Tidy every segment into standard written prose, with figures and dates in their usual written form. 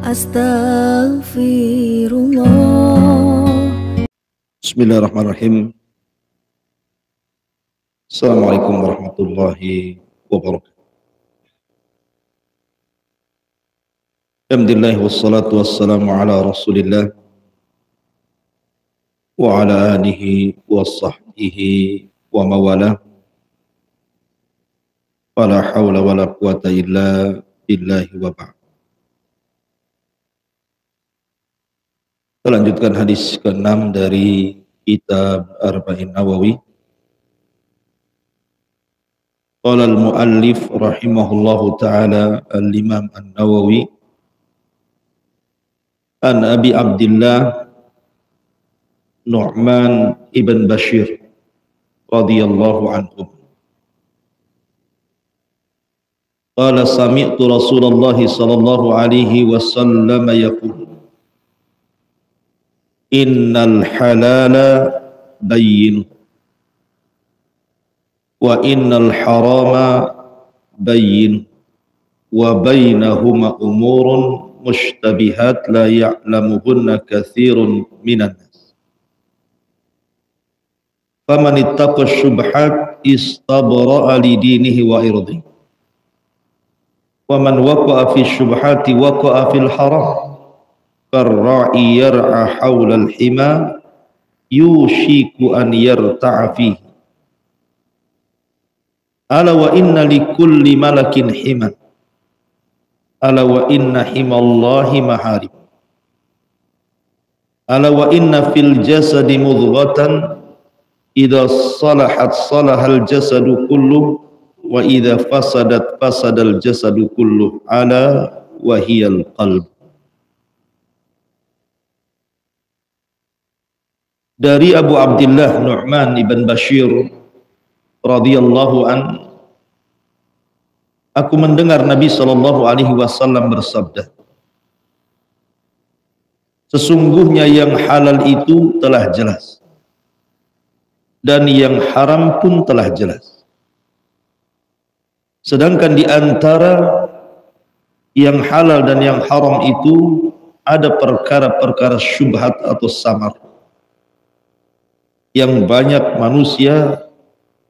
Astaghfirullah. Bismillahirrahmanirrahim. Assalamualaikum warahmatullahi wabarakatuh. Alhamdulillah wassalatu wassalamu ala Rasulillah wa ala alihi wa sahbihi wa mawala. Wala hawla wala quwata illa billahi wa ba'd. Kita lanjutkan hadis ke-6 dari kitab Arba'in Nawawi. Qala al-muallif rahimahullahu ta'ala al-imam an-Nawawi an Abi Abdillah Nu'man ibn Bashir radhiyallahu anhu. Qala sami'tu Rasulullah sallallahu alaihi wasallam yaqul innal halala bayyin wa innal harama bayyin wa bainahuma umurun mushtabihat la ya'lamuhunna katsirun minan nas. Faman ittaqa syubhat istabra'a li dinihi wa irdihi. Wa man waqa'a fi syubhati waqa'a fil haram. Karra'i yar'a hawla al-hima yushiku an yarta'a fihi. Ala wa inna likulli malakin himan. Ala wa inna himallahi maharib. Ala wa inna fil jasadi mudghatan idza salahat salahal jasadu kulluh wa idza fasadat fasadal jasadu kulluh. Ala wa hiyal qalb. Dari Abu Abdillah Nu'man ibn Bashir radhiyallahu an, aku mendengar Nabi sallallahu alaihi wasallam bersabda, sesungguhnya yang halal itu telah jelas dan yang haram pun telah jelas. Sedangkan di antara yang halal dan yang haram itu ada perkara-perkara syubhat atau samar yang banyak manusia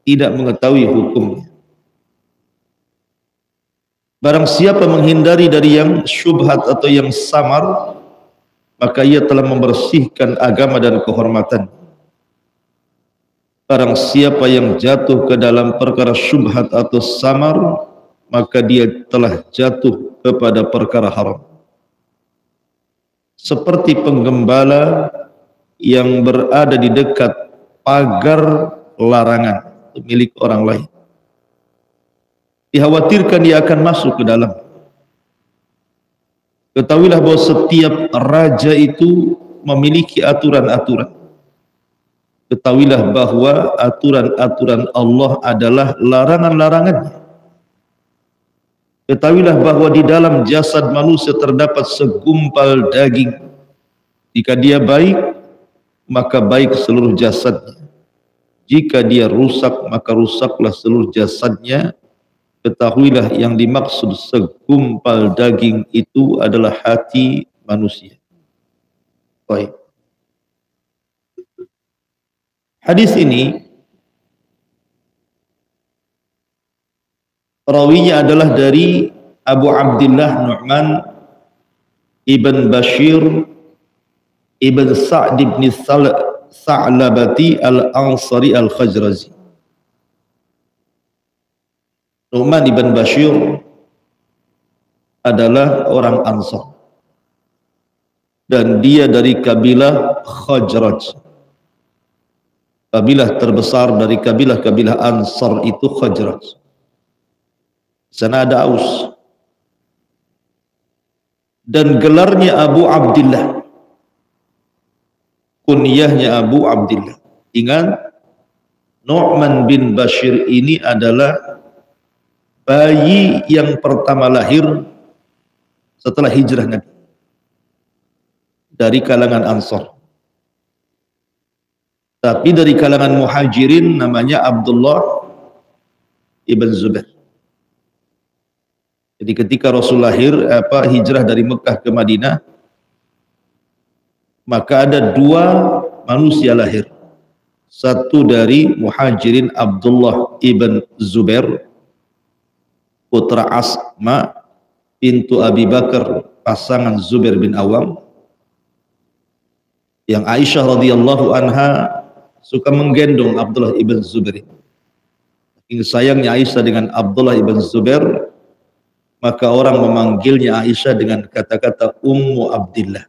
tidak mengetahui hukumnya. Barang siapa menghindari dari yang syubhat atau yang samar, maka ia telah membersihkan agama dan kehormatan. Barang siapa yang jatuh ke dalam perkara syubhat atau samar, maka dia telah jatuh kepada perkara haram. Seperti penggembala yang berada di dekat pagar larangan milik orang lain, dikhawatirkan dia akan masuk ke dalam. Ketahuilah bahwa setiap raja itu memiliki aturan-aturan. Ketahuilah bahwa aturan-aturan Allah adalah larangan-larangannya. Ketahuilah bahwa di dalam jasad manusia terdapat segumpal daging. Jika dia baik, maka baik seluruh jasadnya. Jika dia rusak, maka rusaklah seluruh jasadnya. Ketahuilah yang dimaksud segumpal daging itu adalah hati manusia. Baik. Hadis ini rawinya adalah dari Abu Abdillah Nu'man ibn Bashir ibn Sa'd ibn Sa'labati al-Ansari al-Khajrazi. Nu'man ibn Bashir adalah orang Ansar dan dia dari kabilah Khajraj. Kabilah terbesar dari kabilah-kabilah Ansar itu Khajraj. Sana ada Aus. Dan gelarnya Abu Abdillah. Kunyahnya Abu Abdillah. Ingat, Nu'man bin Bashir ini adalah bayi yang pertama lahir setelah hijrah Nabi dari kalangan Ansar. Tapi dari kalangan Muhajirin namanya Abdullah ibn Zubair. Jadi ketika Rasul lahir, hijrah dari Mekah ke Madinah, maka ada dua manusia lahir. Satu dari Muhajirin, Abdullah ibn Zubair, putra Asma pintu Abi Bakar, pasangan Zubair bin Awam, yang Aisyah radhiyallahu anha suka menggendong Abdullah ibn Zubair. Saking sayangnya Aisyah dengan Abdullah ibn Zubair, maka orang memanggilnya Aisyah dengan kata-kata Ummu Abdillah.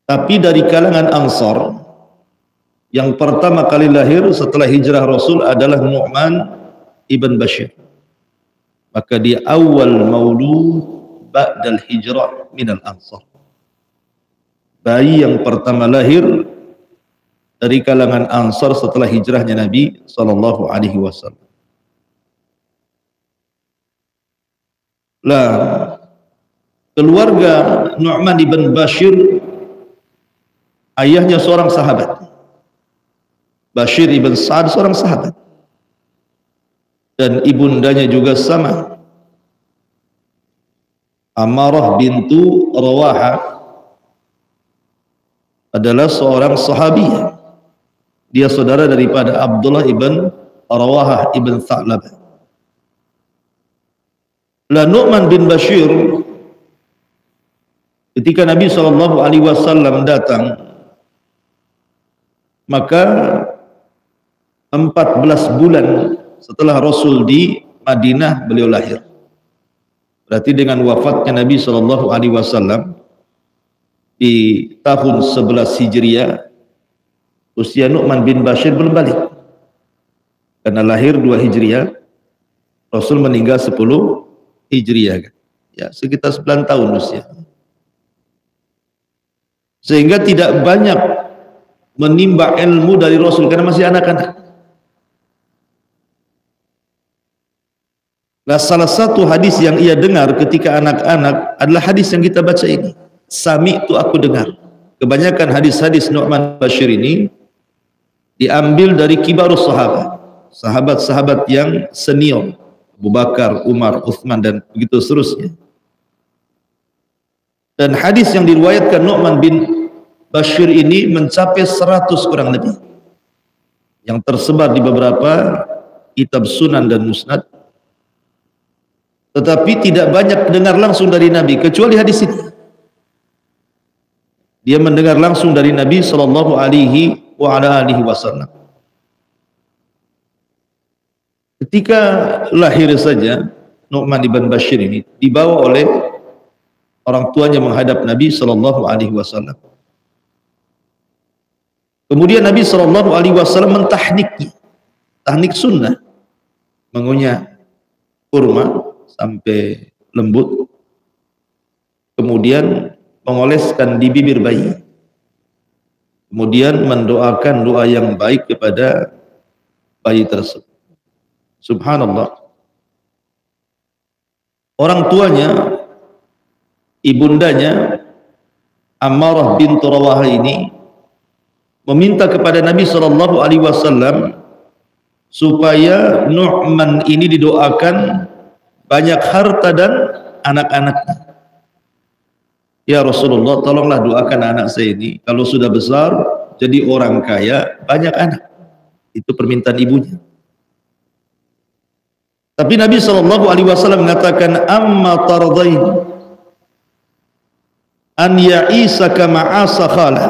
Tapi dari kalangan Ansar, yang pertama kali lahir setelah hijrah Rasul adalah Nu'man ibn Bashir. Maka dia awal maulud ba'dal hijrah minal Ansar. Bayi yang pertama lahir dari kalangan Ansar setelah hijrahnya Nabi sallallahu alaihi wasallam. Lah, keluarga Nu'man ibn Bashir, ayahnya seorang sahabat. Bashir ibn Sa'ad seorang sahabat. Dan ibundanya juga sama. Ammarah bintu Rawaha adalah seorang sahabiyah. Dia saudara daripada Abdullah ibn Rawahah ibn Tha'labah. La Nu'man bin Bashir, ketika Nabi SAW datang, maka 14 bulan setelah Rasul di Madinah beliau lahir. Berarti dengan wafatnya Nabi SAW di tahun 11 Hijriah, usia Nu'man bin Bashir belum balik. Karena lahir 2 Hijriah, Rasul meninggal 10 Hijriah. Ya, sekitar 9 tahun usia. Sehingga tidak banyak menimba ilmu dari Rasul karena masih anak-anak. Nah, salah satu hadis yang ia dengar ketika anak-anak adalah hadis yang kita baca ini. Sami'tu, aku dengar. Kebanyakan hadis-hadis Nu'man Bashir ini diambil dari kibarus sahabat, sahabat-sahabat yang senior, Abu Bakar, Umar, Uthman, dan begitu seterusnya. Dan hadis yang diriwayatkan Nu'man bin Bashir ini mencapai 100 kurang lebih, yang tersebar di beberapa kitab Sunan dan Musnad. Tetapi tidak banyak dengar langsung dari Nabi, kecuali hadis ini. Dia mendengar langsung dari Nabi sallallahu alaihi wasallam. Ketika lahir saja Nu'man ibn Bashir ini dibawa oleh orang tuanya menghadap Nabi sallallahu alaihi wasallam. Kemudian Nabi sallallahu alaihi wasallam mentahniknya, tahnik sunnah, mengunyah kurma sampai lembut, kemudian mengoleskan di bibir bayi, kemudian mendoakan doa yang baik kepada bayi tersebut. Subhanallah, orang tuanya, ibundanya Ammarah bintu Rawahah ini meminta kepada Nabi SAW supaya Nu'man ini didoakan banyak harta dan anak-anaknya. Ya Rasulullah, tolonglah doakan anak saya ini, kalau sudah besar jadi orang kaya, banyak anak. Itu permintaan ibunya. Tapi Nabi SAW mengatakan, amma tardain an ya'isa kama'asa khalah,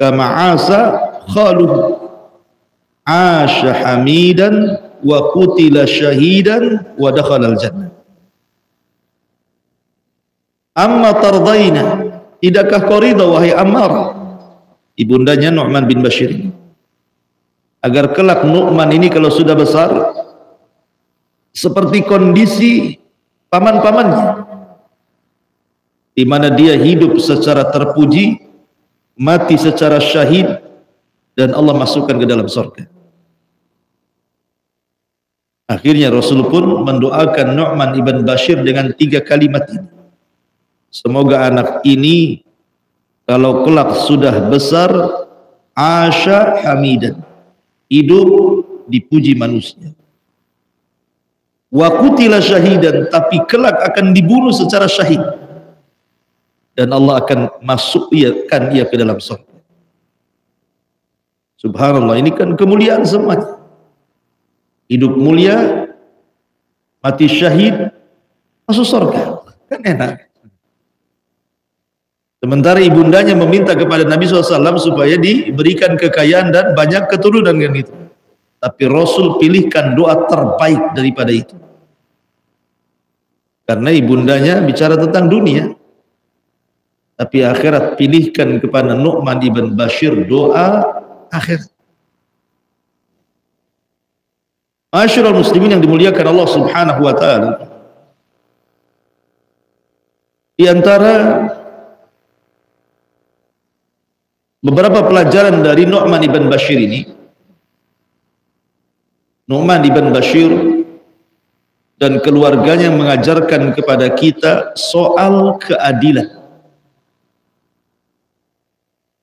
kama'asa khaluh, asha hamidan wa qutila syahidan wa dakhala al-jannah. Amma tardaina, tidakkah kau ridha wahai Ammar, ibundanya Nu'man bin Bashir, agar kelak Nu'man ini kalau sudah besar seperti kondisi paman-pamannya, di mana dia hidup secara terpuji, mati secara syahid, dan Allah masukkan ke dalam surga. Akhirnya Rasul pun mendoakan Nu'man ibn Bashir dengan 3 kalimat ini. Semoga anak ini kalau kelak sudah besar, asya hamidan, hidup dipuji manusia, wa qutila syahidan, tapi kelak akan dibunuh secara syahid, dan Allah akan masukkan ia ke dalam surga. Subhanallah, ini kan kemuliaan semuanya. Hidup mulia, mati syahid, masuk surga, kan enak. Sementara ibundanya meminta kepada Nabi SAW supaya diberikan kekayaan dan banyak keturunan kan itu. Tapi Rasul pilihkan doa terbaik daripada itu. Karena ibundanya bicara tentang dunia, tapi akhirat pilihkan kepada Nu'man ibn Bashir doa akhirat. Ma'asyiral muslimin yang dimuliakan Allah Subhanahu wa taala, di antara beberapa pelajaran dari Nu'man ibn Bashir ini, Nu'man ibn Bashir dan keluarganya mengajarkan kepada kita soal keadilan.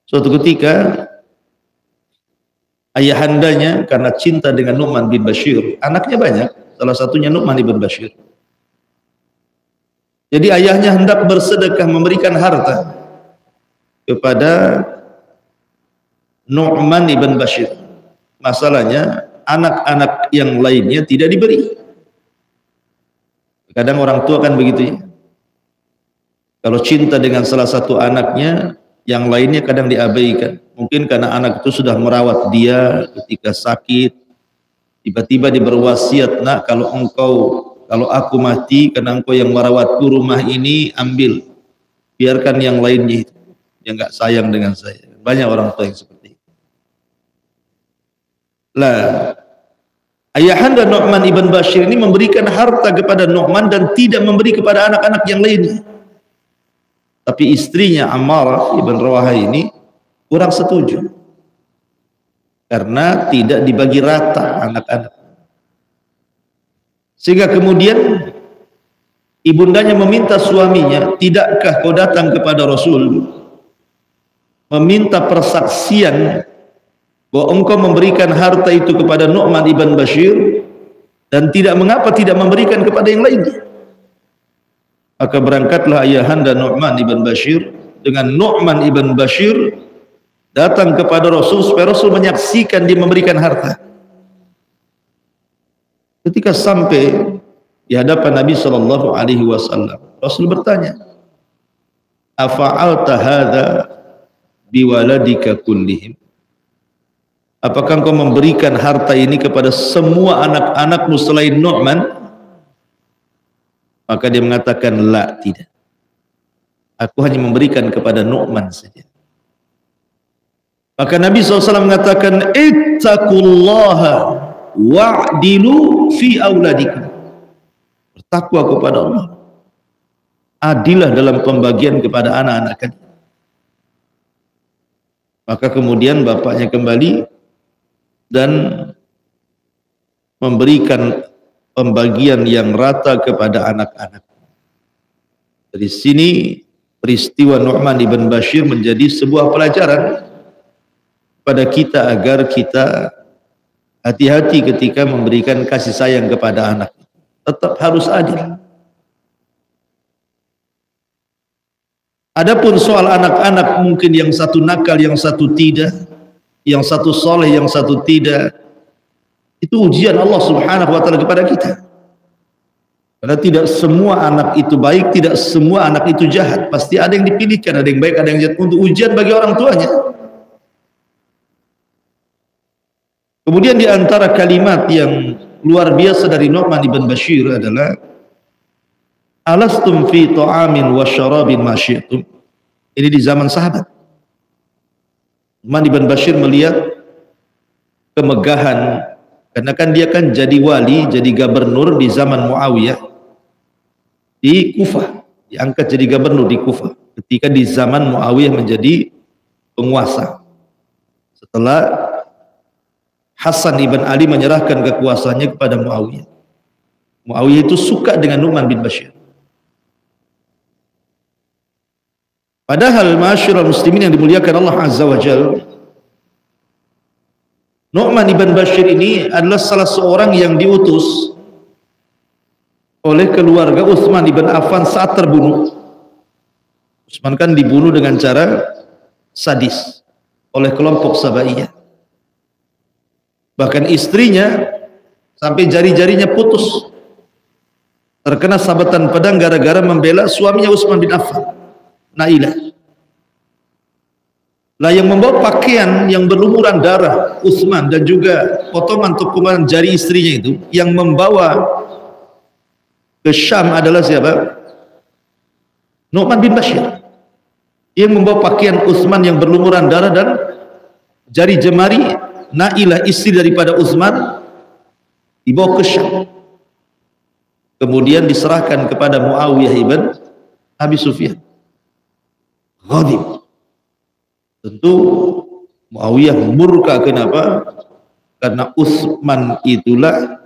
Suatu ketika ayahandanya karena cinta dengan Nu'man bin Bashir, anaknya banyak, salah satunya Nu'man ibn Bashir. Jadi ayahnya hendak bersedekah memberikan harta kepada Nu'man ibn Bashir. Masalahnya anak-anak yang lainnya tidak diberi. Kadang orang tua kan begitu ya. Kalau cinta dengan salah satu anaknya, yang lainnya kadang diabaikan. Mungkin karena anak itu sudah merawat dia ketika sakit, tiba-tiba dia berwasiat, nak kalau aku mati, karena engkau yang merawatku rumah ini, ambil, biarkan yang lainnya itu, dia nggak sayang dengan saya. Banyak orang tua yang seperti itu. Lah, ayahanda Nu'man ibn Bashir ini memberikan harta kepada Nu'man dan tidak memberi kepada anak-anak yang lainnya. Tapi istrinya Ammarah ibn Rawahah ini kurang setuju karena tidak dibagi rata anak-anak. Sehingga kemudian ibundanya meminta suaminya, tidakkah kau datang kepada Rasul meminta persaksian bahwa engkau memberikan harta itu kepada Nu'man ibn Bashir dan mengapa tidak memberikan kepada yang lainnya? Maka berangkatlah ayahanda Nu'man ibn Bashir dengan Nu'man ibn Bashir datang kepada Rasul supaya Rasul menyaksikan dia memberikan harta. Ketika sampai di hadapan Nabi SAW, Rasul bertanya, afa'alta hadza biwaladika kullihim? Apakah engkau memberikan harta ini kepada semua anak-anakmu selain Nu'man? Maka dia mengatakan, la, tidak. Aku hanya memberikan kepada Nu'man saja. Maka Nabi SAW mengatakan, ittaqullaha wa'dilu fi auladikum. Bertakwa kepada Allah, adilah dalam pembagian kepada anak-anak kalian. Maka kemudian bapaknya kembali dan memberikan pembagian yang rata kepada anak-anak. Dari sini peristiwa Nu'man ibn Bashir menjadi sebuah pelajaran pada kita agar kita hati-hati ketika memberikan kasih sayang kepada anak. Tetap harus adil. Adapun soal anak-anak, mungkin yang satu nakal, yang satu tidak, yang satu soleh, yang satu tidak, itu ujian Allah Subhanahu wa ta'ala kepada kita. Karena tidak semua anak itu baik, tidak semua anak itu jahat. Pasti ada yang dipilihkan, ada yang baik, ada yang jahat, untuk ujian bagi orang tuanya. Kemudian di antara kalimat yang luar biasa dari Nu'man ibn Bashir adalah, alastum fi ta'amin wa syarabin ma syi'tum. Ini di zaman sahabat. Nu'man ibn Bashir melihat kemegahan, karena kan dia kan jadi wali, jadi gubernur di zaman Muawiyah di Kufah, diangkat jadi gubernur di Kufah ketika di zaman Muawiyah menjadi penguasa. Setelah Hasan ibn Ali menyerahkan kekuasaannya kepada Muawiyah. Muawiyah itu suka dengan Nu'man bin Bashir. Padahal ma'asyiral muslimin yang dimuliakan Allah Azza wa Jalla, Nu'man ibn Bashir ini adalah salah seorang yang diutus oleh keluarga Utsman ibn Affan saat terbunuh. Utsman kan dibunuh dengan cara sadis oleh kelompok Sabaiyah. Bahkan istrinya sampai jari-jarinya putus, terkena sabatan pedang gara-gara membela suaminya Utsman bin Affan, Nailah. Lah yang membawa pakaian yang berlumuran darah Utsman dan juga potongan jari istrinya itu, yang membawa ke Syam adalah siapa? Nu'man bin Bashir. Yang membawa pakaian Utsman yang berlumuran darah dan jari jemari Nailah, istri daripada Utsman, dibawa ke Syam. Kemudian diserahkan kepada Muawiyah ibn Abi Sufyan. Ghadib. Tentu Muawiyah murka. Kenapa? Karena Utsman itulah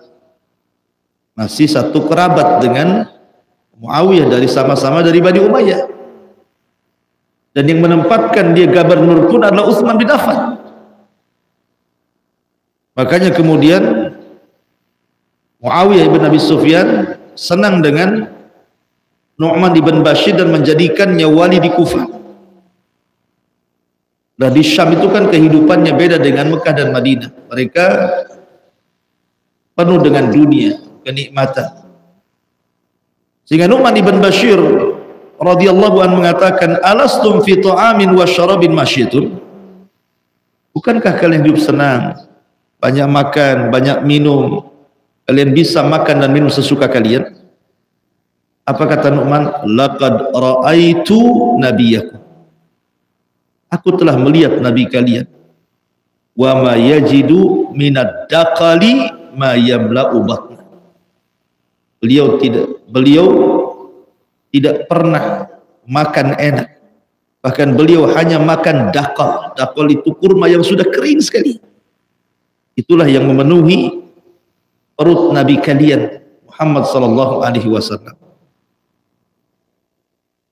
masih satu kerabat dengan Muawiyah, dari sama-sama dari Bani Umayyah. Dan yang menempatkan dia gubernur pun adalah Utsman bin Affan. Makanya kemudian Muawiyah ibn Abi Sufyan senang dengan Nu'man ibn Bashir dan menjadikannya wali di Kufah. Dan di Syam itu kan kehidupannya beda dengan Mekah dan Madinah. Mereka penuh dengan dunia, kenikmatan. Sehingga Nu'man ibn Bashir radhiyallahu anhu mengatakan, alastum fi ta'amin wa syarabin masyitun? Bukankah kalian hidup senang, banyak makan, banyak minum, kalian bisa makan dan minum sesuka kalian? Apa kata Nu'man? Laqad ra'aitu nabiyakum. Aku telah melihat nabi kalian. Wa ma yajidu minad daqali ma yamla'u batna. Beliau tidak pernah makan enak. Bahkan beliau hanya makan daqal. Daqal itu kurma yang sudah kering sekali. Itulah yang memenuhi perut nabi kalian Muhammad sallallahu alaihi wasallam.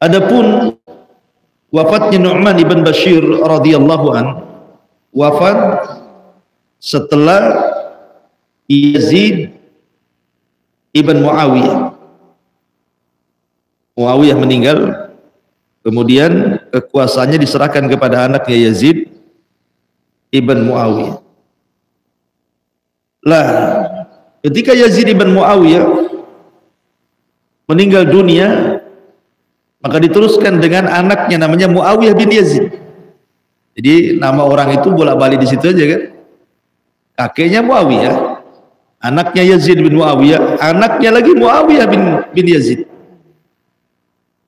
Adapun wafatnya Nu'man ibn Bashir radhiyallahu an, wafat setelah Yazid ibn Muawiyah. Muawiyah meninggal, kemudian kekuasaannya diserahkan kepada anaknya Yazid ibn Muawiyah. Lah, ketika Yazid ibn Muawiyah meninggal dunia, maka diteruskan dengan anaknya namanya Muawiyah bin Yazid. Jadi nama orang itu bolak-balik di situ aja kan. Kakeknya Muawiyah, anaknya Yazid bin Muawiyah, anaknya lagi Muawiyah bin Yazid.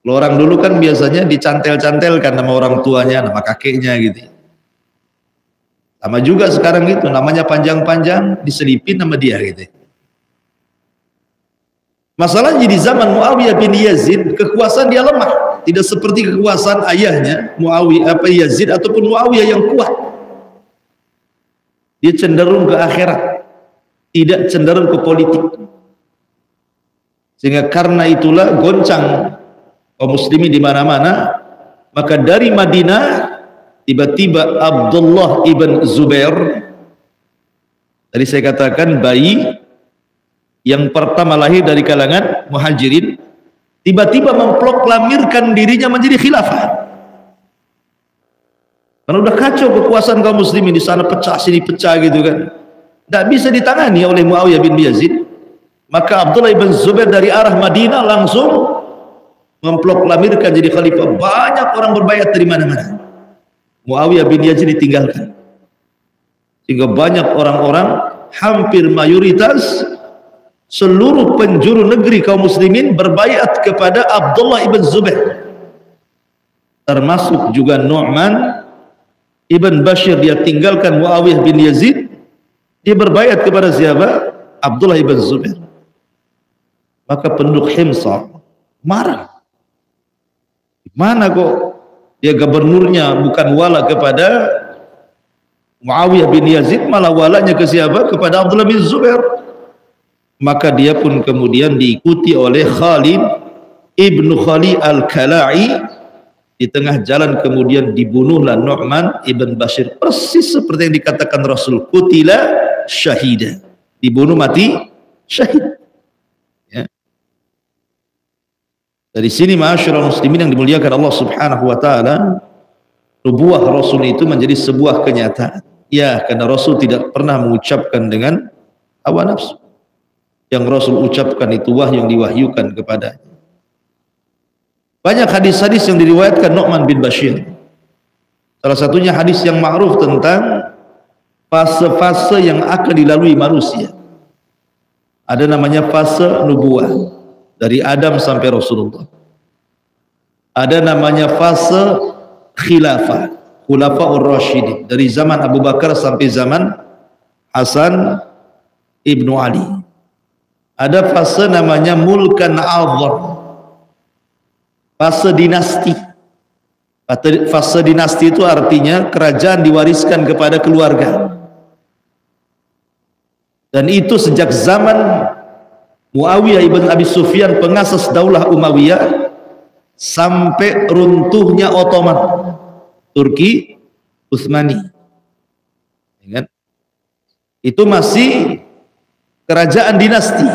Kalau orang dulu kan biasanya dicantel-cantelkan nama orang tuanya, nama kakeknya gitu. Sama juga sekarang gitu, namanya panjang-panjang diselipin nama dia gitu. Masalahnya di zaman Muawiyah bin Yazid, kekuasaan dia lemah, tidak seperti kekuasaan ayahnya Muawiyah Yazid ataupun Muawiyah yang kuat. Dia cenderung ke akhirat, tidak cenderung ke politik. Sehingga karena itulah goncang kaum muslimin di mana-mana. Maka dari Madinah tiba-tiba Abdullah ibn Zubair, tadi saya katakan bayi yang pertama lahir dari kalangan muhajirin, tiba-tiba memproklamirkan dirinya menjadi khilafah. Karena udah kacau kekuasaan kaum muslimin, di sana pecah sini pecah gitu kan, tidak bisa ditangani oleh Muawiyah bin Yazid. Maka Abdullah ibn Zubair dari arah Madinah langsung memproklamirkan jadi khalifah. Banyak orang berbayat dari mana-mana. Muawiyah bin Yazid ditinggalkan, sehingga banyak orang-orang, hampir mayoritas seluruh penjuru negeri kaum muslimin berbaiat kepada Abdullah ibn Zubair, termasuk juga Nu'man ibn Bashir. Dia tinggalkan Muawiyah bin Yazid, dia berbaiat kepada siapa? Abdullah ibn Zubair. Maka penduduk Himsar marah, mana kok dia gubernurnya bukan wala kepada Muawiyah bin Yazid, malah walanya ke siapa? Kepada Abdullah bin Zubair. Maka dia pun kemudian diikuti oleh Khalid ibnu Khalid al-Kala'i. Di tengah jalan kemudian dibunuhlah Nu'man ibn Bashir, persis seperti yang dikatakan Rasul, qutila syahida, dibunuh mati syahid ya. Dari sini ma'asyiral muslimin yang dimuliakan Allah Subhanahu wa taala, nubuwah Rasul itu menjadi sebuah kenyataan. Ya, karena Rasul tidak pernah mengucapkan dengan hawa nafsu. Yang Rasul ucapkan itu wahyu yang diwahyukan kepadanya. Banyak hadis-hadis yang diriwayatkan Nu'man bin Bashir. Salah satunya hadis yang ma'ruf tentang fase-fase yang akan dilalui manusia. Ada namanya fase nubuwah, dari Adam sampai Rasulullah. Ada namanya fase khilafah, khulafaur rasyidin, dari zaman Abu Bakar sampai zaman Hasan ibnu Ali. Ada fase namanya mulkan a'zam, fase dinasti. Fase dinasti itu artinya kerajaan diwariskan kepada keluarga. Dan itu sejak zaman Muawiyah ibn Abi Sufyan, pengasas daulah Umayyah, sampai runtuhnya Ottoman, Turki Utsmani. Itu masih kerajaan dinasti,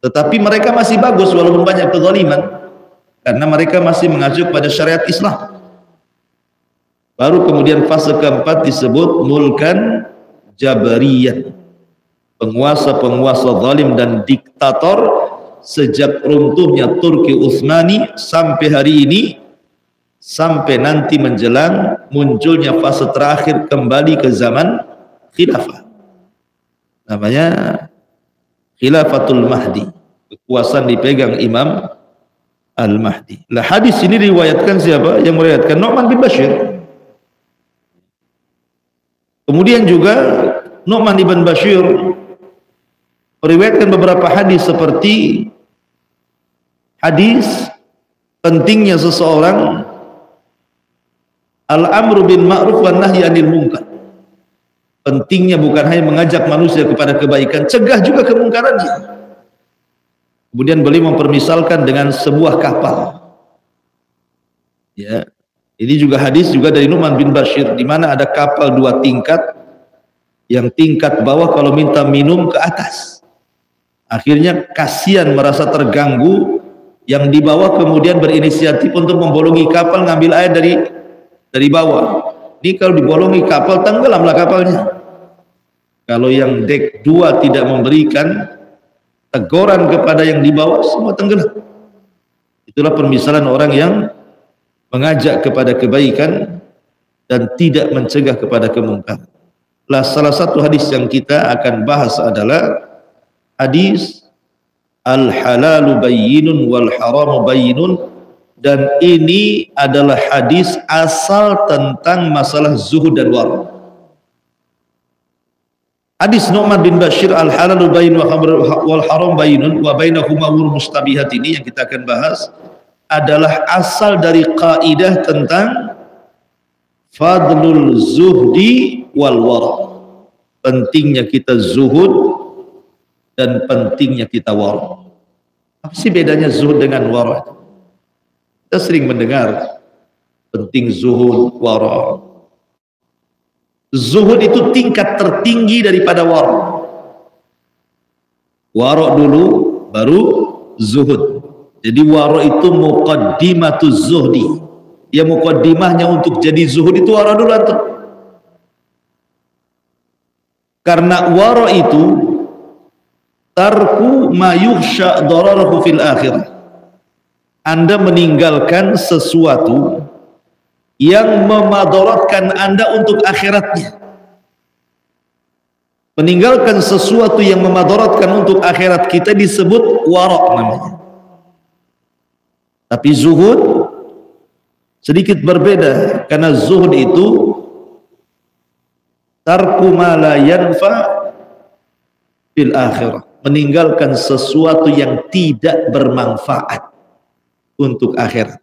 tetapi mereka masih bagus walaupun banyak kezaliman, karena mereka masih mengacu pada syariat Islam. Baru kemudian fase keempat disebut mulkan jabariyah, penguasa-penguasa zalim dan diktator. Sejak runtuhnya Turki Utsmani sampai hari ini, sampai nanti menjelang munculnya fase terakhir kembali ke zaman khilafah, namanya khilafatul Mahdi, kekuasaan dipegang Imam Al-Mahdi. Lah, hadis ini diriwayatkan siapa? Yang meriwayatkan Nu'man bin Bashir. Kemudian juga Nu'man bin Bashir meriwayatkan beberapa hadis, seperti hadis pentingnya seseorang al-amru bin ma'ruf wan nahyi 'anil munkar. Pentingnya bukan hanya mengajak manusia kepada kebaikan, cegah juga kemungkarannya. Kemudian beliau mempermisalkan dengan sebuah kapal. Ya, ini juga hadis juga dari Nu'man bin Bashir, di mana ada kapal dua tingkat. Yang tingkat bawah kalau minta minum ke atas, akhirnya kasihan, merasa terganggu. Yang di bawah kemudian berinisiatif untuk membolongi kapal, ngambil air dari bawah. Ini kalau dibolongi kapal, tenggelamlah kapalnya. Kalau yang dek 2 tidak memberikan teguran kepada yang di bawah, semua tenggelam. Itulah permisalan orang yang mengajak kepada kebaikan dan tidak mencegah kepada kemungkaran. Lah, salah satu hadis yang kita akan bahas adalah hadis al-halalu bayyinun wal haramu bayyinun, dan ini adalah hadis asal tentang masalah zuhud dan wara. Hadis Nu'man bin Bashir, al-halalu bayyin wal haram bayyinun wa bainahuma umur mustabihat, ini yang kita akan bahas adalah asal dari kaidah tentang fadlul zuhdi wal wara, pentingnya kita zuhud dan pentingnya kita wara. Apa sih bedanya zuhud dengan wara? Kita sering mendengar penting zuhud, wara. Zuhud itu tingkat tertinggi daripada wara. Wara dulu baru zuhud. Jadi wara itu muqaddimatuz zuhdi. Ya, muqaddimahnya untuk jadi zuhud itu wara dulu antum. Karena wara itu tarku ma yukhsha dararuhu fil akhirah. Anda meninggalkan sesuatu yang memadaratkan Anda untuk akhiratnya. Meninggalkan sesuatu yang memadaratkan untuk akhirat kita disebut wara namanya. Tapi zuhud sedikit berbeda, karena zuhud itu tarku ma la yanfa fil akhirah, meninggalkan sesuatu yang tidak bermanfaat untuk akhirat.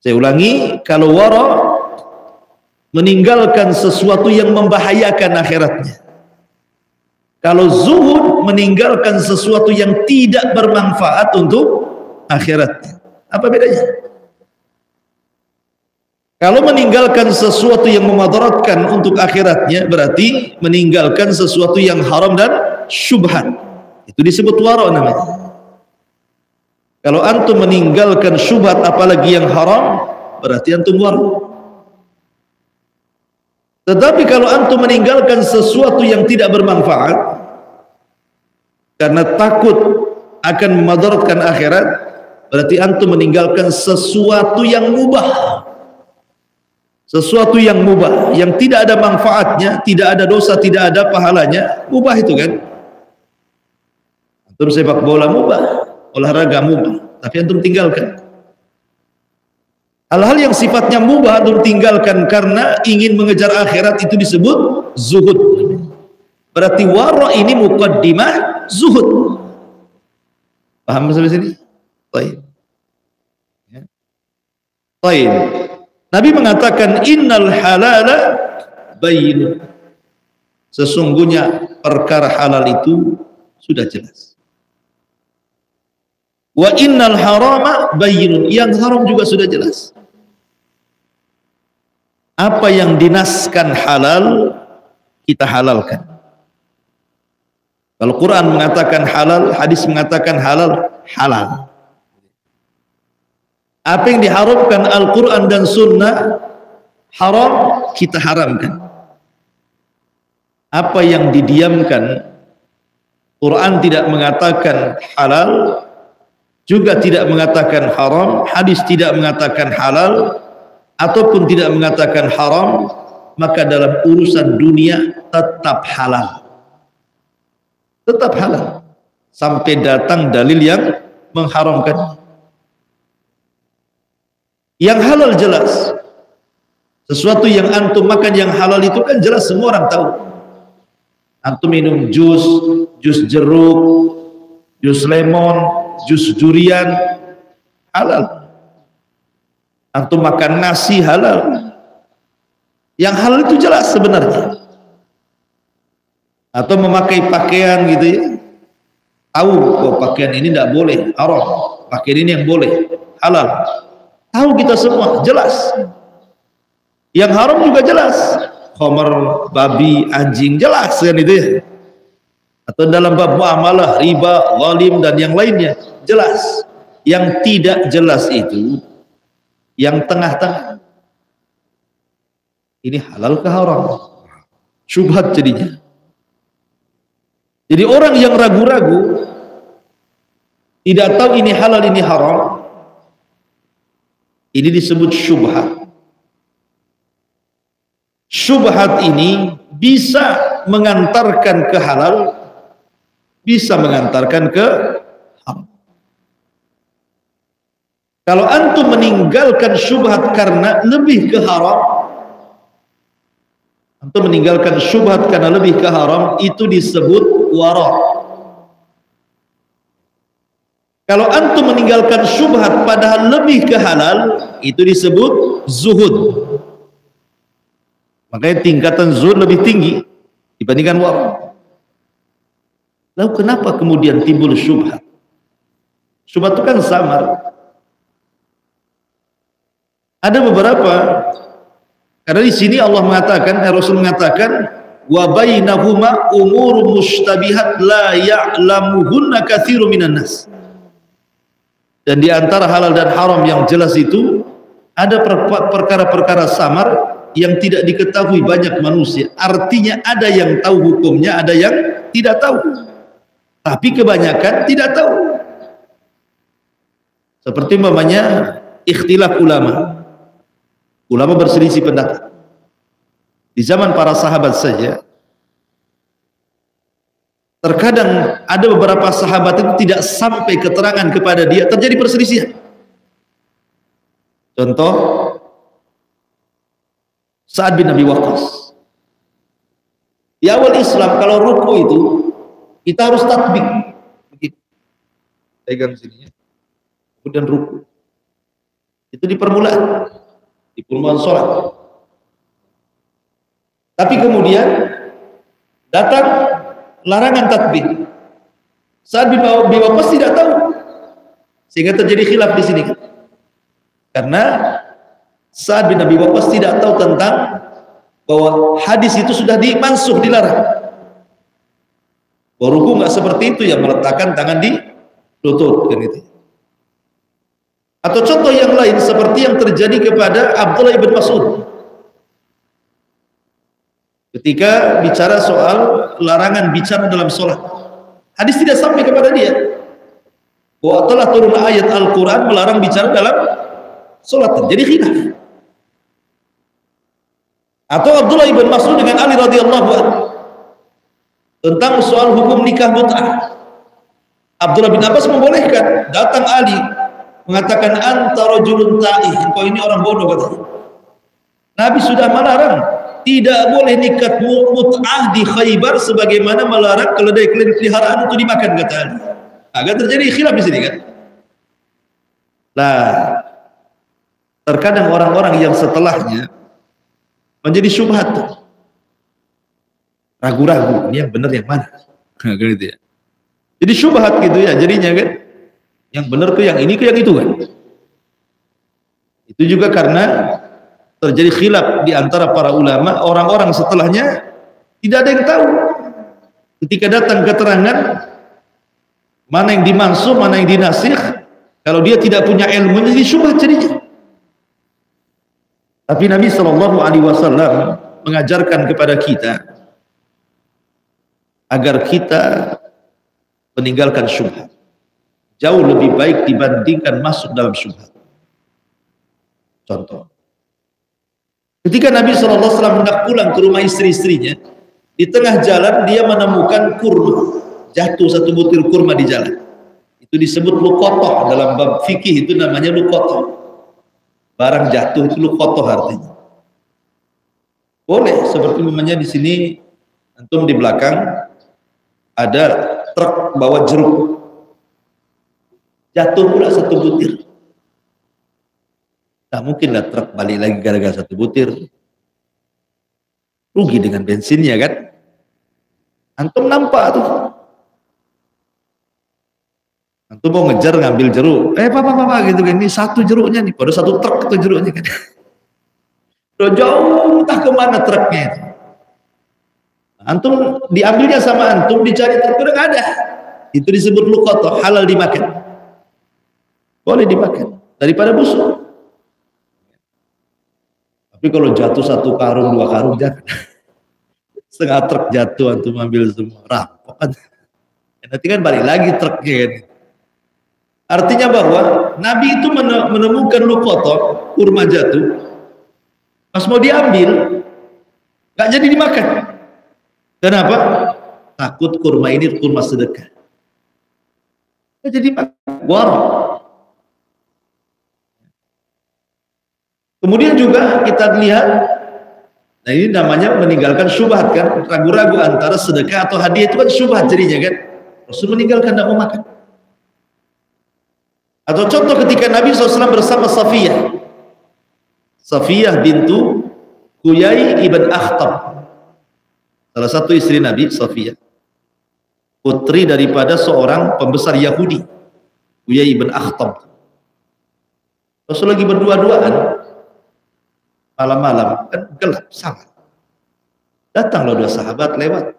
Saya ulangi, kalau wara meninggalkan sesuatu yang membahayakan akhiratnya. Kalau zuhud meninggalkan sesuatu yang tidak bermanfaat untuk akhiratnya. Apa bedanya? Kalau meninggalkan sesuatu yang memadaratkan untuk akhiratnya, berarti meninggalkan sesuatu yang haram dan syubhat. Itu disebut wara namanya. Kalau antum meninggalkan syubhat apalagi yang haram, berarti antum waro. Tetapi kalau antum meninggalkan sesuatu yang tidak bermanfaat karena takut akan memadaratkan akhirat, berarti antum meninggalkan sesuatu yang mubah. Sesuatu yang mubah, yang tidak ada manfaatnya, tidak ada dosa, tidak ada pahalanya, mubah itu kan. Antum sepak bola mubah, olahraga mubah, tapi antum tinggalkan. Hal-hal yang sifatnya mubah antum tinggalkan karena ingin mengejar akhirat, itu disebut zuhud. Berarti wara ini muqaddimah zuhud. Paham sampai sini? Baik. Ya. Baik. Nabi mengatakan innal halala bayyin. Sesungguhnya perkara halal itu sudah jelas. Wa innal harama bayyinun. Yang haram juga sudah jelas. Apa yang dinaskan halal, kita halalkan. Kalau Quran mengatakan halal, hadis mengatakan halal, halal. Apa yang diharamkan Al-Quran dan Sunnah haram, kita haramkan. Apa yang didiamkan, Quran tidak mengatakan halal, juga tidak mengatakan haram, hadis tidak mengatakan halal, ataupun tidak mengatakan haram, maka dalam urusan dunia tetap halal. Tetap halal. Sampai datang dalil yang mengharamkan. Yang halal jelas. Sesuatu yang antum makan yang halal itu kan jelas, semua orang tahu. Antum minum jus jeruk, jus lemon, jus durian, halal. Antum makan nasi halal. Yang halal itu jelas sebenarnya. Atau memakai pakaian gitu ya, tahu kok pakaian ini tidak boleh, haram. Pakaian ini yang boleh, halal. Tahu kita semua, jelas. Yang haram juga jelas. Khamar, babi, anjing, jelas kan itu ya. Atau dalam bab muamalah, riba, zalim dan yang lainnya, jelas. Yang tidak jelas itu yang tengah-tengah. Ini halal ke haram? Syubhat jadinya. Jadi orang yang ragu-ragu, tidak tahu ini halal ini haram, ini disebut syubhat. Syubhat ini bisa mengantarkan ke halal, bisa mengantarkan ke haram. Kalau antum meninggalkan syubhat karena lebih ke haram, antum meninggalkan syubhat karena lebih ke haram, itu disebut wara'. Kalau antum meninggalkan syubhat padahal lebih ke halal, itu disebut zuhud. Makanya tingkatan zuhud lebih tinggi dibandingkan wara'. Lalu kenapa kemudian timbul syubhat? Syubhat itu kan samar. Ada beberapa, karena di sini Allah mengatakan, Rasul mengatakan, wa bainahuma umurun mustabihat la ya'lamuhunna katsirun minan nas. Dan di antara halal dan haram yang jelas itu ada perkara-perkara samar yang tidak diketahui banyak manusia. Artinya ada yang tahu hukumnya, ada yang tidak tahu. Tapi kebanyakan tidak tahu. Seperti umpamanya ikhtilaf ulama. Ulama berselisih pendapat. Di zaman para sahabat saja, terkadang ada beberapa sahabat itu tidak sampai keterangan kepada dia, terjadi perselisihan. Contoh, Sa'ad bin Abi Waqqas. Di awal Islam kalau ruku itu kita harus takbir. Pegang sini ya. Kemudian ruku. Itu di permulaan sholat. Tapi kemudian datang larangan takbir. Sa'ad bin Abi Waqqas tidak tahu, sehingga terjadi khilaf di sini. Karena Sa'ad bin Abi Waqqas tidak tahu tentang bahwa hadis itu sudah dimansuh, dilarang. Bahwa ruku nggak seperti itu, yang meletakkan tangan di lutut kan itu. Atau contoh yang lain seperti yang terjadi kepada Abdullah ibn Mas'ud ketika bicara soal larangan bicara dalam sholat. Hadis tidak sampai kepada dia bahwa telah turun ayat Al-Quran melarang bicara dalam sholat. Jadi khilaf. Atau Abdullah ibn Mas'ud dengan Ali radhiyallahu anhu tentang soal hukum nikah mut'ah. Abdullah bin Abbas membolehkan, datang Ali mengatakan anta rajulun ta'ih, engkau ini orang bodoh katanya. Nabi sudah melarang, tidak boleh nikah mut'ah di Khaybar sebagaimana melarang keledai peliharaan itu dimakan kata Ali. Agak terjadi khilaf di sini kan. Lah, terkadang orang-orang yang setelahnya menjadi syubhat, ragu-ragu ini yang benar yang mana, gitu ya. Jadi syubhat gitu ya jadinya kan. Yang benar ke yang ini ke yang itu kan. Itu juga karena terjadi khilaf di antara para ulama, orang-orang setelahnya tidak ada yang tahu. Ketika datang keterangan mana yang dimansuh, mana yang dinasikh, kalau dia tidak punya ilmunya jadi syubhat jadinya. Tapi Nabi Shallallahu Alaihi Wasallam mengajarkan kepada kita agar kita meninggalkan syubhat. Jauh lebih baik dibandingkan masuk dalam syubhat. Contoh, ketika Nabi SAW hendak pulang ke rumah istri-istrinya, di tengah jalan dia menemukan kurma, jatuh satu butir kurma di jalan. Itu disebut luqatah, dalam bab fikih itu namanya luqatah. Barang jatuh itu luqatah artinya. Boleh seperti namanya di sini antum di belakang ada truk bawa jeruk. Jatuh pula satu butir. Tak mungkinlah truk balik lagi gara-gara satu butir. Rugi dengan bensinnya kan. Antum nampak tuh. Antum mau ngejar ngambil jeruk. Papa gitu kan. Ini satu jeruknya nih. Pada satu truk itu jeruknya kan. Udah jauh entah kemana truknya itu. Antum diambilnya sama antum, dicari truk udah nggak ada. Itu disebut luqatah, halal dimakan. Boleh dimakan daripada busuk. Tapi kalau jatuh satu karung, dua karung jangan. Setengah truk jatuh antum ambil semua, rampok kan. Nanti kan balik lagi truknya kan. Artinya bahwa Nabi itu menemukan luqatah, kurma jatuh. Pas mau diambil, nggak jadi dimakan. Kenapa? Takut kurma ini kurma sedekah. Nggak jadi makan. Warok. Kemudian juga kita lihat, nah ini namanya meninggalkan syubhat kan, ragu-ragu antara sedekah atau hadiah itu kan syubhat jadinya kan. Rasul meninggalkan tidak mau makan. Atau contoh ketika Nabi SAW bersama Safiyah bintu Huyai ibn Akhtab, salah satu istri Nabi, Safiyah, putri daripada seorang pembesar Yahudi, Huyai ibn Akhtab. Rasul lagi berdua-duaan malam-malam, kan gelap sangat. Datanglah dua sahabat lewat.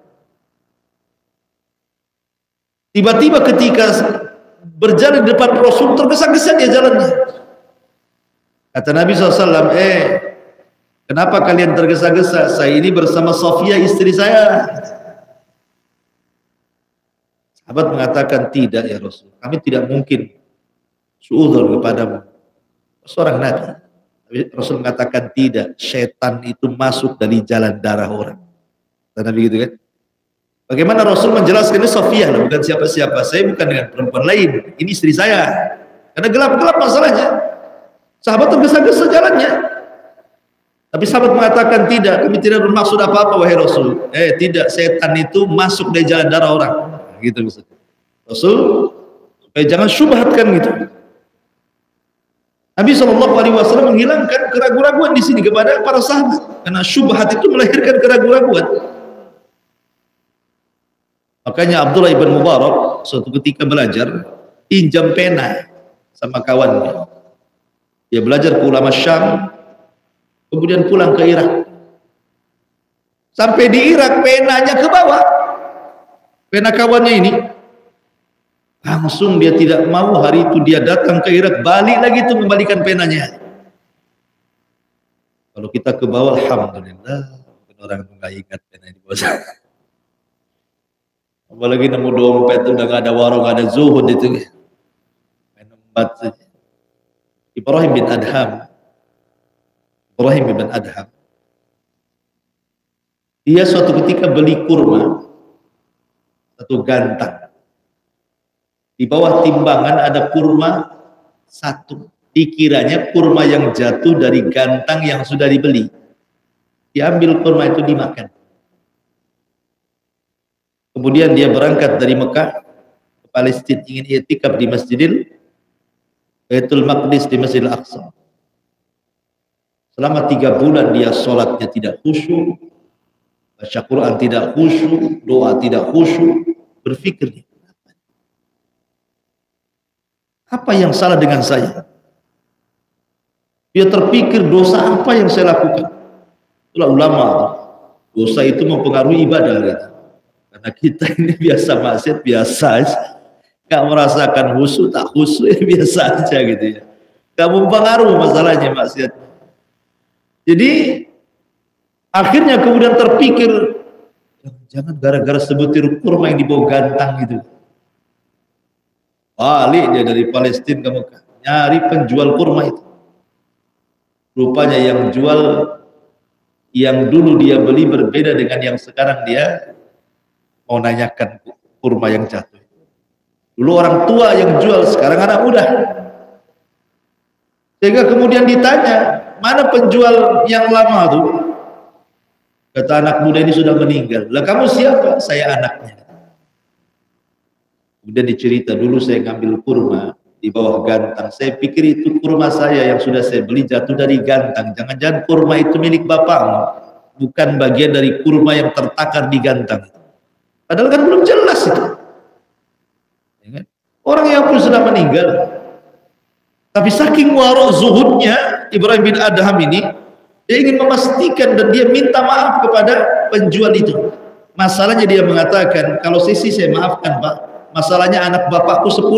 Tiba-tiba ketika berjalan di depan Rasul, tergesa-gesa dia jalannya. Kata Nabi SAW, kenapa kalian tergesa-gesa? Saya ini bersama Safiyah istri saya. Sahabat mengatakan, tidak ya Rasul, kami tidak mungkin suudzon kepadamu, seorang Nabi. Rasul mengatakan tidak, setan itu masuk dari jalan darah orang. Dan Nabi gitu kan. Bagaimana Rasul menjelaskan ini Safiyah, bukan siapa-siapa. Saya bukan dengan perempuan lain, ini istri saya. Karena gelap-gelap masalahnya. Sahabat tergesa-gesa jalannya. Tapi sahabat mengatakan tidak, kami tidak bermaksud apa-apa wahai Rasul. Tidak, setan itu masuk dari jalan darah orang. Gitu maksudnya. Rasul supaya jangan syubhatkan gitu. Nabi SAW menghilangkan keraguan-raguan di sini kepada para sahabat, karena syubhat itu melahirkan keraguan-raguan. Makanya Abdullah ibn Mubarak suatu ketika belajar, pinjam pena sama kawannya. Dia belajar ke ulama Syam, kemudian pulang ke Irak. Sampai di Irak penanya ke bawah, pena kawannya ini Langsung dia tidak mau, hari itu dia datang ke Irak, balik lagi itu membalikan penanya. Kalau kita ke bawah, alhamdulillah, orang nggak ingat pena di bawah. Apalagi nemu dompet udah nggak ada warung, nggak ada zuhud itu. Main empat saja. Ibrahim bin Adham. Dia suatu ketika beli kurma, satu gantang. Di bawah timbangan ada kurma satu. Dikiranya kurma yang jatuh dari gantang yang sudah dibeli. Diambil kurma itu dimakan. Kemudian dia berangkat dari Mekah ke Palestina, ingin i'tikaf di Masjidil Baitul Maqdis, di Masjidil Aqsa. Selama 3 bulan dia sholatnya tidak khusyuk, baca Quran tidak khusyuk, doa tidak khusyuk. Berpikir, apa yang salah dengan saya? Dia terpikir, dosa apa yang saya lakukan? Itulah ulama, dosa itu mempengaruhi ibadah gitu. Karena kita ini biasa maksiat, biasa aja. Gak merasakan khusyuk, tak khusyuk, ya biasa aja gitu ya. Gak mempengaruhi masalahnya maksiat. Jadi akhirnya kemudian terpikir, jangan gara-gara sebutir kurma yang dibawa gantang gitu. Balik dia dari Palestina ke Mekah, nyari penjual kurma itu. Rupanya yang jual, yang dulu dia beli berbeda dengan yang sekarang dia mau nanyakan kurma yang jatuh. Dulu orang tua yang jual, sekarang anak muda. Sehingga kemudian ditanya, mana penjual yang lama tuh? Kata anak muda ini sudah meninggal. Lah kamu siapa? Saya anaknya. Kemudian dicerita, dulu saya ngambil kurma di bawah gantang. Saya pikir itu kurma saya yang sudah saya beli jatuh dari gantang. Jangan-jangan kurma itu milik bapakmu, bukan bagian dari kurma yang tertakar di gantang. Padahal kan belum jelas itu. Orang yang pun sudah meninggal. Tapi saking warok zuhudnya Ibrahim bin Adham ini, dia ingin memastikan dan dia minta maaf kepada penjual itu. Masalahnya dia mengatakan, kalau sisi saya maafkan Pak, masalahnya anak bapakku 10.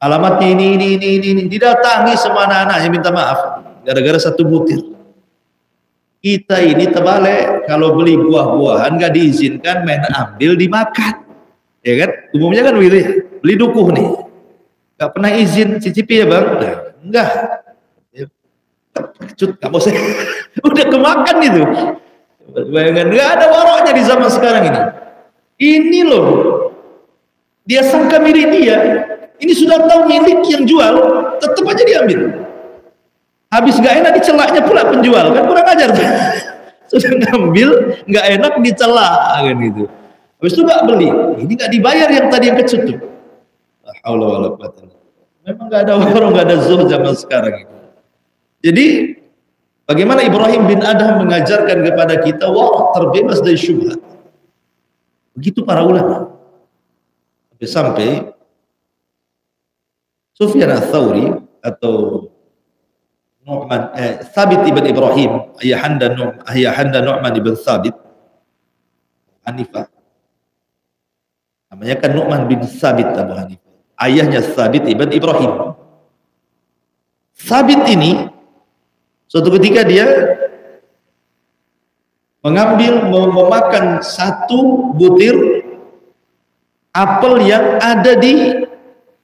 Alamatnya ini. Didatangi semua anak-anaknya minta maaf gara-gara 1 butir. Kita ini terbalik, kalau beli buah-buahan nggak diizinkan, main ambil dimakan, ya kan? Umumnya kan begitu ya. Beli dukuh nih, nggak pernah izin cicipi ya bang, nah, enggak. Cut, kamu saya udah kemakan itu. Bayangkan, nggak ada waroknya di zaman sekarang ini. Ini loh, dia sangka milik dia. Ini sudah tahu milik yang jual, tetap aja diambil. Habis nggak enak dicelaknya pula penjual, kan kurang ajar. Sudah ngambil nggak enak dicelak kan gitu. Habis itu nggak beli, ini nggak dibayar yang tadi yang kecut tuh. Memang nggak ada warung, nggak ada zuhud zaman sekarang ini. Jadi bagaimana Ibrahim bin Adham mengajarkan kepada kita warok terbebas dari syubhat. Begitu para ulama. Sampai Sufyan Ats-Tsauri atau Thabit ibn Ibrahim, ayahanda Nu'man ibn Thabit Hanifah. Namanya kan Nu'man bin Thabit Abu Hanifah. Ayahnya Thabit ibn Ibrahim. Thabit ini suatu ketika dia memakan 1 butir apel yang ada di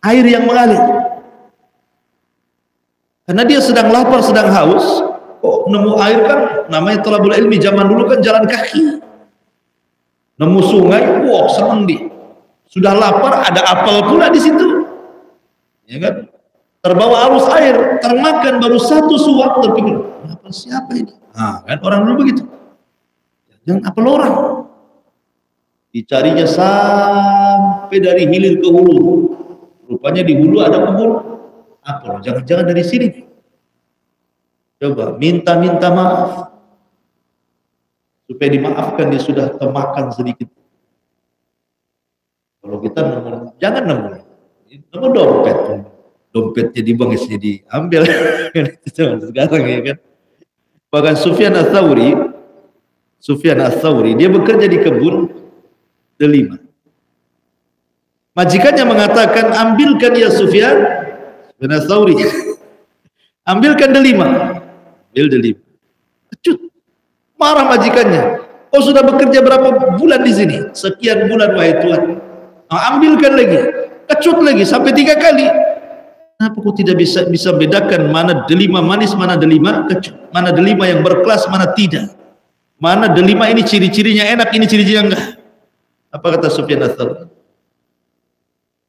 air yang mengalir. Karena dia sedang lapar, sedang haus, kok nemu air kan, namanya thalabul ilmi zaman dulu kan jalan kaki. Nemu sungai, wah seneng dia. Sudah lapar, ada apel pula di situ. Ya kan? Terbawa arus air, termakan baru 1 suap, terpikir, apel siapa ini? Nah, kan orang dulu begitu. Jangan apel orang. Dicarinya sampai dari hilir ke hulu. Rupanya di hulu ada kebun apel. Jangan-jangan dari sini. Coba minta maaf supaya dimaafkan, dia sudah termakan sedikit. Kalau kita nemu, jangan nemu dompetnya dibuang, isinya diambil. Sekarang ya kan. Bahkan Sufyan Ats-Tsauri dia bekerja di kebun delima. Majikannya mengatakan, ambilkan ya Sufyan bin Tsauri, ambilkan delima. Ambil delima. Kecut. Marah majikannya. Oh sudah bekerja berapa bulan di sini? Sekian bulan wahai Tuhan. Nah, ambilkan lagi. Kecut lagi sampai 3 kali. Kenapa kau tidak bisa bedakan mana delima manis, mana delima kecut, mana delima yang berkelas, mana tidak? Mana delima ini ciri-cirinya enak, ini ciri-cirinya enggak? Apa kata Sufyan Ats-Tsauri?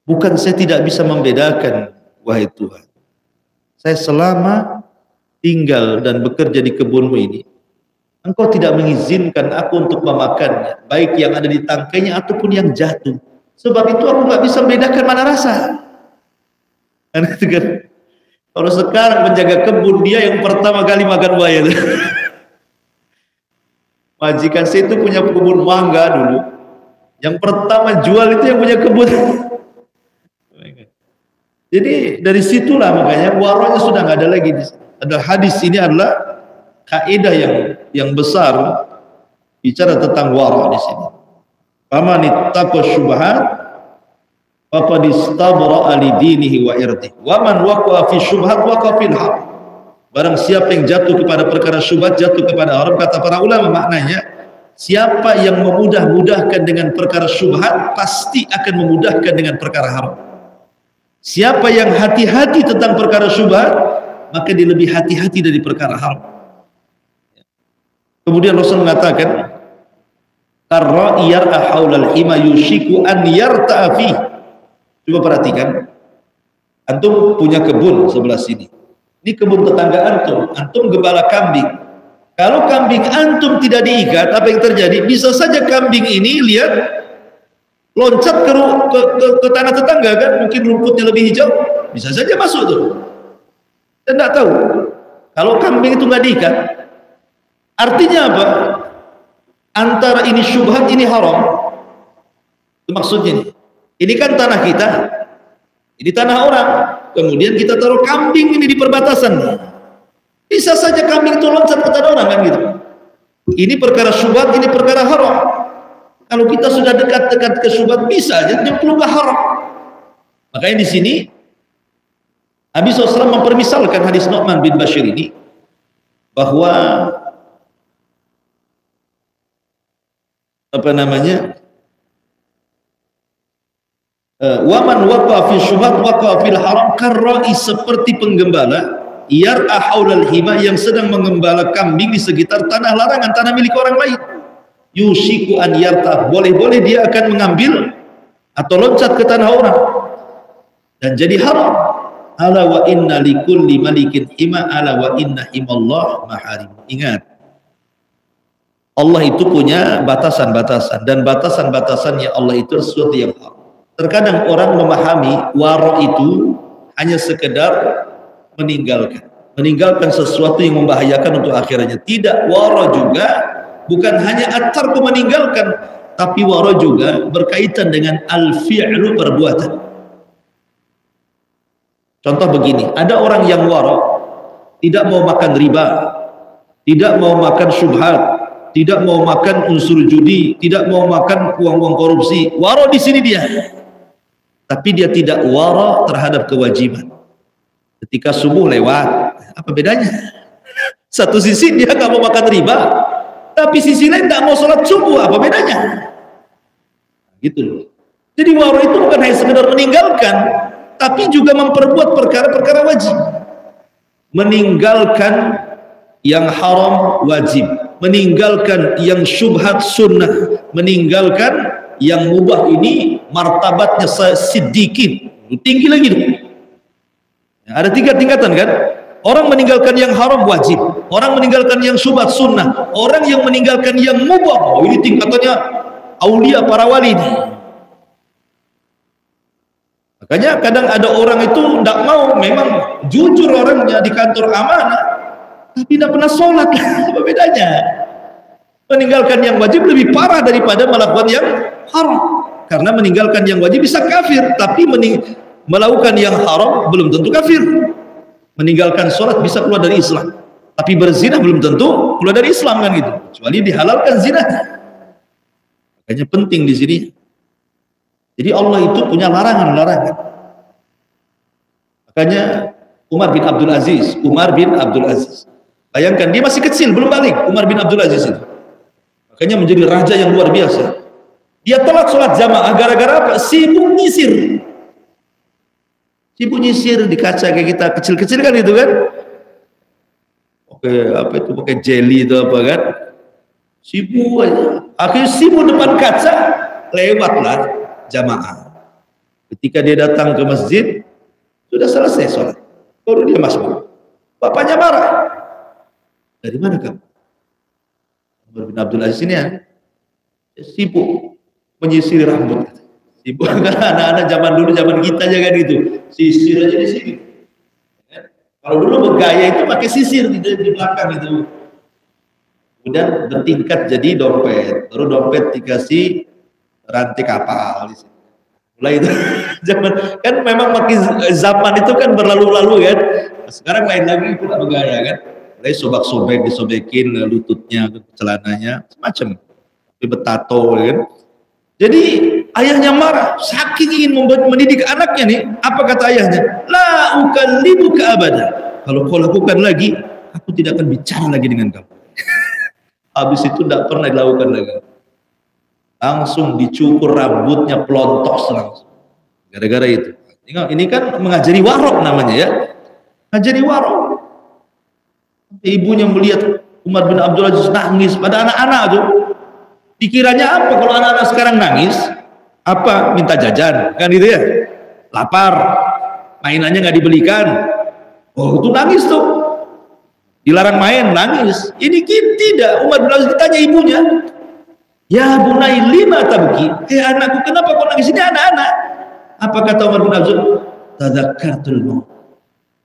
Bukan saya tidak bisa membedakan, wahai Tuhan. Saya selama tinggal dan bekerja di kebunmu ini, Engkau tidak mengizinkan aku untuk memakannya, baik yang ada di tangkainya ataupun yang jatuh. Sebab itu aku nggak bisa membedakan mana rasa. Kan? Kalau sekarang menjaga kebun, dia yang pertama kali makan buaya. Majikan saya itu punya kebun mangga dulu. Yang pertama jual itu yang punya kebun. Jadi dari situlah makanya waronya sudah nggak ada lagi. Ada hadis ini adalah kaidah yang besar bicara tentang waro di sini. Faman ittaqa syubhat faqad istabra'a li dinihi wa irdihi. Wa man waqa'a fi syubhat waqa'a fil haq. Barang siapa yang jatuh kepada perkara syubhat, jatuh kepada haram. Kata para ulama maknanya, siapa yang memudah-mudahkan dengan perkara syubhat pasti akan memudahkan dengan perkara haram. Siapa yang hati-hati tentang perkara syubhat, maka dia lebih hati-hati dari perkara haram. Kemudian Rasul mengatakan, karra yar'a haulal hima yushiku an yarta'a fi. Coba perhatikan, antum punya kebun sebelah sini. Ini kebun tetangga antum, antum gembala kambing. Kalau kambing antum tidak diikat, apa yang terjadi? Bisa saja kambing ini lihat loncat ke tanah tetangga, kan mungkin rumputnya lebih hijau, bisa saja masuk tuh. Dan tidak tahu kalau kambing itu nggak diikat. Artinya apa? Antara ini syubhat, ini haram. Itu maksudnya nih. Ini kan tanah kita, ini tanah orang. Kemudian kita taruh kambing ini di perbatasan. Bisa saja kambing itu loncat ke tanah orang, kan gitu. Ini perkara syubhat, ini perkara haram. Kalau kita sudah dekat-dekat ke syubhat, bisa aja nyemplung ke haram. Makanya di sini Nabi SAW mempermisalkan hadis Nu'man bin Bashir ini, bahwa apa namanya, waman waqa fi syubhat waqa fil haram karra'i, seperti penggembala yar'a haulal hima, yang sedang mengembala kambing di sekitar tanah larangan, tanah milik orang lain. Yushiku an yarta, boleh-boleh dia akan mengambil atau loncat ke tanah orang dan jadi haram. Ala wa inna likulli malikin hima, ala wa inna himallah maharim. Ingat, Allah itu punya batasan-batasan, dan batasan-batasannya Allah itu sesuatu yang haram. Terkadang orang memahami waro itu hanya sekedar meninggalkan sesuatu yang membahayakan untuk akhirnya. Tidak, waro juga bukan hanya atar meninggalkan, tapi waro juga berkaitan dengan al-fi'lu, perbuatan. Contoh begini, ada orang yang waro, tidak mau makan riba, tidak mau makan syubhat, tidak mau makan unsur judi, tidak mau makan uang-uang korupsi. Waro di sini dia. Tapi dia tidak waro terhadap kewajiban. Ketika subuh lewat, apa bedanya? Satu sisi dia nggak mau makan riba, tapi sisi lain tidak mau sholat subuh, apa bedanya? Gitu loh. Jadi waro itu bukan hanya sekedar meninggalkan, tapi juga memperbuat perkara-perkara wajib. Meninggalkan yang haram wajib, meninggalkan yang syubhat sunnah, meninggalkan yang mubah ini martabatnya siddiqin, tinggi lagi dong. Ada 3 tingkatan kan? Orang meninggalkan yang haram wajib, orang meninggalkan yang syubhat sunnah, orang yang meninggalkan yang mubah, oh, ini tingkatannya aulia, para wali ini. Makanya kadang ada orang itu tidak mau, memang jujur orangnya di kantor amanah, tapi tidak pernah sholat. Apa bedanya? Meninggalkan yang wajib lebih parah daripada melakukan yang haram. Karena meninggalkan yang wajib bisa kafir, tapi melakukan yang haram belum tentu kafir. Meninggalkan sholat bisa keluar dari Islam, tapi berzina belum tentu keluar dari Islam, kan gitu. Kecuali dihalalkan zina. Makanya penting di sini Jadi Allah itu punya larangan-larangan. Makanya Umar bin Abdul Aziz. Bayangkan dia masih kecil, belum balik. Umar bin Abdul Aziz itu. Makanya menjadi raja yang luar biasa. Dia telat sholat jamaah gara-gara apa? Sibuk nyisir. Sibuk nyisir di kaca kayak kita kecil-kecil kan itu kan. Oke, apa itu pakai jelly itu apa kan? Sibuk aja. Akhirnya sibuk depan kaca, lewatlah jamaah. Ketika dia datang ke masjid, sudah selesai sholat. Baru dia masuk. Bapaknya marah. Dari mana kamu? Umar bin Abdul Aziz ini ya, sibuk menyisir rambut. Sibuk karena anak-anak zaman dulu, zaman kita aja kan gitu. Sisir aja di sini. Kalau dulu bergaya itu pakai sisir di belakang itu. Kemudian bertingkat jadi dompet. Baru dompet dikasih rantai kapal. Mulai itu zaman kan memang makin zaman itu kan berlalu-lalu kan. Sekarang lain lagi pula bergaya kan. Mulai sobek-sobek, disobekin lututnya, celananya, semacam. Tapi betato kan. Jadi ayahnya marah, saking ingin mendidik anaknya nih. Apa kata ayahnya? La ukallimuka abada. Kalau kau lakukan lagi, aku tidak akan bicara lagi dengan kamu. Habis itu tidak pernah dilakukan lagi. Langsung dicukur rambutnya, pelontos langsung. Gara-gara itu. Ini kan mengajari warok namanya ya. Mengajari warok. Ibunya melihat Umar bin Abdul Aziz nangis pada anak-anak tuh. Dikiranya apa kalau anak-anak sekarang nangis? Apa? Minta jajan, kan gitu ya? Lapar, mainannya nggak dibelikan. Oh itu nangis tuh. Dilarang main, nangis. Ini tidak. Umar bin Abdul Aziz ditanya ibunya, ya bunai lima tabki. Anakku kenapa kau nangis? Ini anak-anak. Apa kata Umar bin Abdul Aziz? Tadzakartul maut.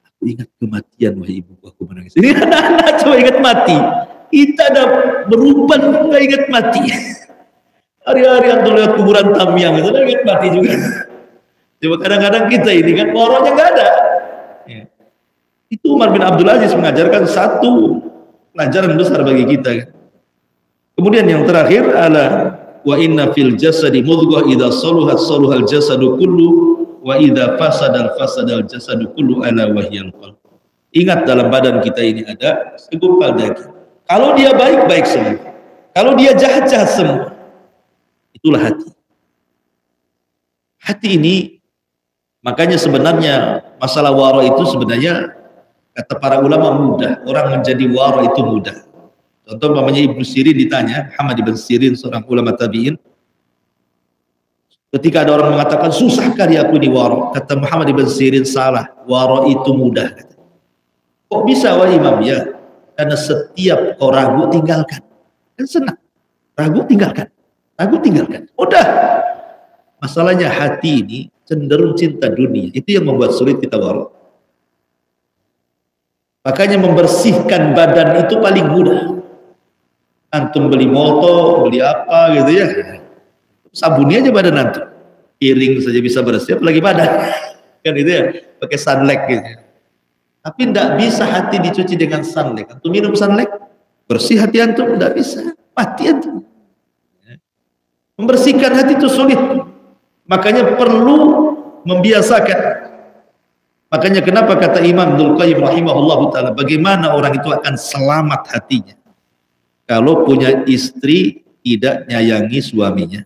Aku ingat kematian wahai ibu, aku menangis. Ini anak-anak coba ingat mati. Kita ada berubah nggak ingat mati. Hari-hari antum lewat kuburan Tamyang itu ingat mati juga. Coba kadang-kadang kita ini kan poronya nggak ada. Ya. Itu Umar bin Abdul Aziz mengajarkan satu pelajaran besar bagi kita. Kemudian yang terakhir adalah wa inna fil jasadi mudghah idza saluhat saluhal jasadu kullu wa idza fasadal fasadal jasadu kullu ala wahyal qalb. Ingat dalam badan kita ini ada segumpal daging. Kalau dia baik, baik semua. Kalau dia jahat, jahat semua. Itulah hati. Hati ini, makanya sebenarnya masalah wara itu sebenarnya kata para ulama mudah. Orang menjadi wara itu mudah. Contoh namanya Ibnu Sirin ditanya, Muhammad ibn Sirin seorang ulama tabi'in. Ketika ada orang mengatakan susah kali aku ini wara, kata Muhammad ibn Sirin salah. Wara itu mudah. Kok bisa wahai imam? Ya. Karena setiap kau ragu tinggalkan. Kan senang. Ragu tinggalkan. Ragu tinggalkan. Udah. Masalahnya hati ini cenderung cinta dunia. Itu yang membuat sulit kita wara. Makanya membersihkan badan itu paling mudah. Antum beli motor, beli apa gitu ya. Sabuni aja badan antum. Piring saja bisa bersih, apalagi badan. Kan itu ya. Pakai sunlight gitu. Tapi tidak bisa hati dicuci dengan sunlight. Antum minum sunlight, bersih hati antum, tidak bisa. Mati antum. Membersihkan hati itu sulit. Makanya perlu membiasakan. Makanya kenapa kata Imam Ibnul Qayyim rahimahullah ta'ala, bagaimana orang itu akan selamat hatinya kalau punya istri tidak nyayangi suaminya,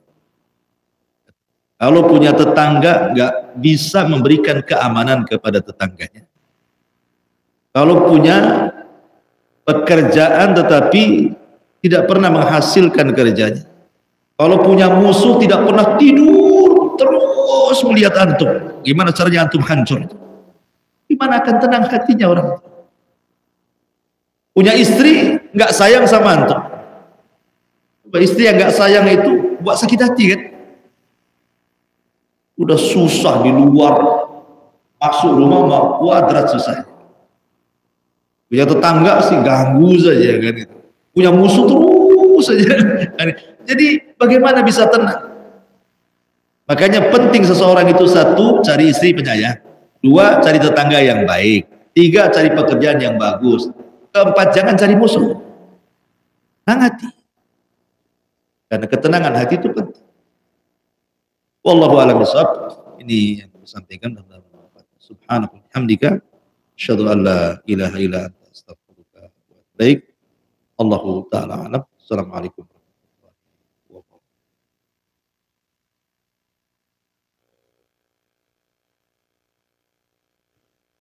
kalau punya tetangga nggak bisa memberikan keamanan kepada tetangganya, kalau punya pekerjaan tetapi tidak pernah menghasilkan kerjanya, kalau punya musuh tidak pernah tidur terus melihat antum, gimana caranya antum hancur? Gimana akan tenang hatinya orang? Punya istri nggak sayang sama antum, istri yang nggak sayang itu buat sakit hati kan? Udah susah di luar, masuk rumah mau kuadrat susah. Punya tetangga sih ganggu saja kan itu. Punya musuh terus saja. Jadi bagaimana bisa tenang? Makanya penting seseorang itu satu cari istri penyayang, dua cari tetangga yang baik, tiga cari pekerjaan yang bagus, keempat jangan cari musuh. Tenang hati. Karena ketenangan hati itu penting. Wallahu a'lam bishawab. Ini yang kami sampaikan dan subhanaka hamdika asyhadu an la ilaha illa anta astaghfiruka wa atubu ilaik. Allahu taala alam. Assalamualaikum.